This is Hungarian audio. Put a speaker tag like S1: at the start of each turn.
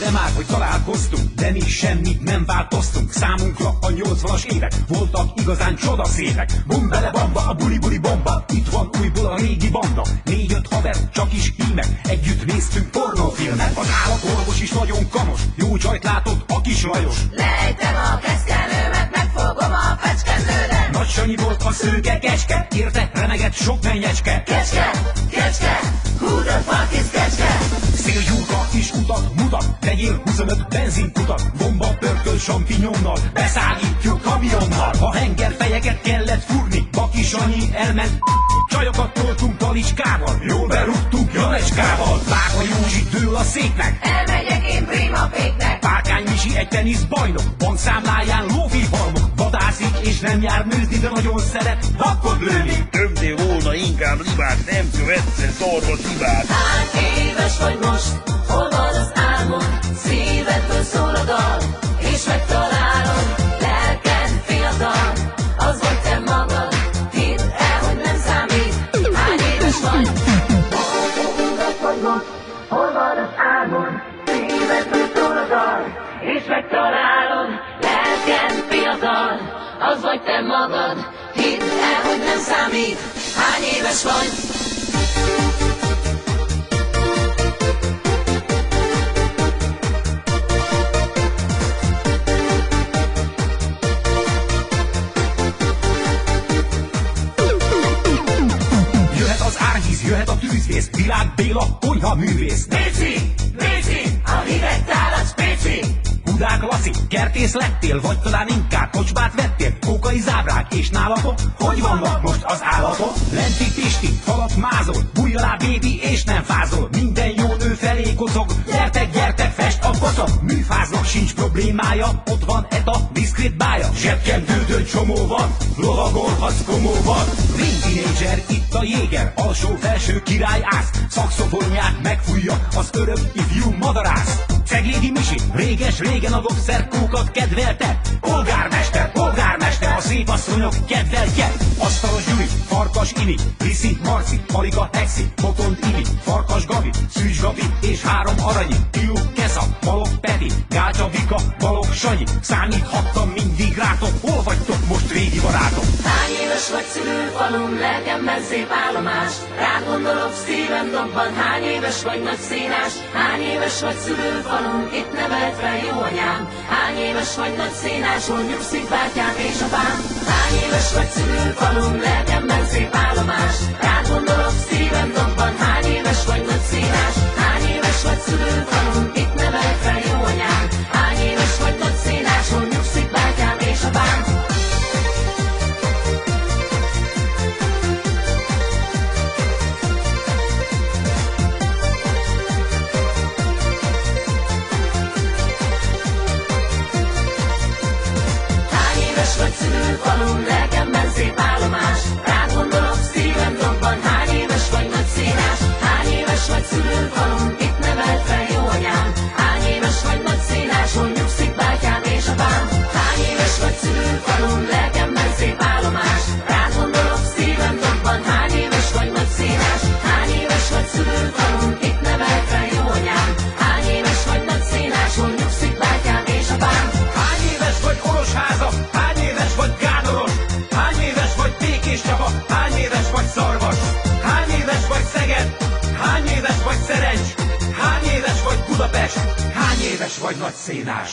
S1: de már, hogy találkoztunk, de mi semmit nem változtunk. Számunkra a 80-as évek voltak igazán csodaszépek. Bum bele bamba, a buli bomba, itt van újból a régi banda. 4-5 haver, csak is hímek, együtt néztünk pornófilmet. Az állatorvos is nagyon kamos, jó csajt látott a kis Lajos.
S2: Lejtem a keszkenőmet, megfogom a fecskendődet.
S1: Nagy Sanyi volt a szőke kecske, érte remegett sok mennyecske.
S2: Kecske, who the fuck is kecske?
S1: Széljúka is utat mutat, vegyél 25 benzinkutat. Bomba pörköl champignonnal, beszállítjuk kamionnal. A hengerfejeket kellett fúrni, Baki Sanyi elment. Csajokat toltunk talicskával, jól berúgtunk Janecskával. Bárka Józsi dől a széknek,
S2: Elmegyek én Prima Péknek.
S1: Párkány Misi egy teniszbajnok, bankszámláján lóvéhalmok. Vadászik és nem jár nőzni, de nagyon szeret vakkot lőni.
S3: Többnél volna inkább libát, nem követsz szorvos hibát.
S2: Hány éves vagy most? Hol van az álmod? Szívedből szól a dal, és megtalálod. Lelken fiatal, az vagy te magad. Hidd el, hogy nem számít. Hány éves vagy? Hol van az álmod? Szívedből szól a dal, és megtalálod. Lelken fiatal, az vagy te magad. Hidd el, hogy nem számít. Hány éves vagy?
S1: Jöhet az árvíz, jöhet a tűzvész, Világ Béla, konyha művész.
S2: Béci, a hideg tálac, Béci.
S1: Hudák Laci, kertész lettél, vagy talán inkább kocsmát vettél? Kókai zábrák és nálatok, hogy vannak most az állatok? Lenti Pisti, falat mázol, bújj alá bébi és nem fázol. Minden jó nő felé kocog, gyertek, fest a kocog. Műfáznak sincs problémája, ott van Eta, diszkrét bája. Zsebkendődön csomó van, lovagolhatsz komóban. Ring Teenager, itt a jéger, alsó-felső király ász. Szaxofonját megfújja az örök ifjú madarász. Ceglédi Misi, régen a dobszerkókat kedvelte. Polgármester, a szép asszonyok kedveltje. Asztalos Gyuri, Farkas Imi, Riszi Marci, Marika Hexi, Botond Imi, Farkas Gabi, Szűcs Gabi és 3 aranyi. Pilu Kesza, Balog Peti, Gácsa Vika, Balog Sanyi. Számíthattam mindig rátok, hol vagytok most régi barátok?
S2: Hány éves vagy szülőfalun, lelkemben szép állomás. Rád gondolok szívem dobban, hány éves vagy nagy színás. Hány éves vagy szülőfalun, itt nevelt fel jó anyám. Hány éves vagy nagy színás, hol nyugszik bátyám és apám. Hány éves vagy szülőfalun, lelkemben szép állomás. Rád gondolok szívem dobban, hány éves vagy nagy színás. Hány éves vagy szülőfalun, itt nevelt fel jó anyám. Hány éves vagy nagy színás, hol nyugszik bátyám és apám. Vagy szülőfalun, lelkemben szép állomás. Rád gondolok szívem dobban, hány éves vagy nagy színás. Hány éves vagy szülőfalun, itt nevelt fel jó anyám. Hány éves vagy nagy színás, hol nyugszik bátyám és apám. Hány éves vagy szülőfalun, lelkemben szép állomás. Rád gondolok szívem dobban, hány éves vagy nagy színás. Hány éves vagy szülőfalun, itt nevelt fel jó anyám. Hány éves vagy nagy színás, hol nyugszik bátyám és apám.
S1: Hány éves vagy Orosháza, hány éves vagy Gádoros, hány éves vagy Békés Csaba, hány éves vagy Szarvas, hány éves vagy Szeged, hány éves vagy Szerencs, hány éves vagy Budapest, hány éves vagy Nagyszénás.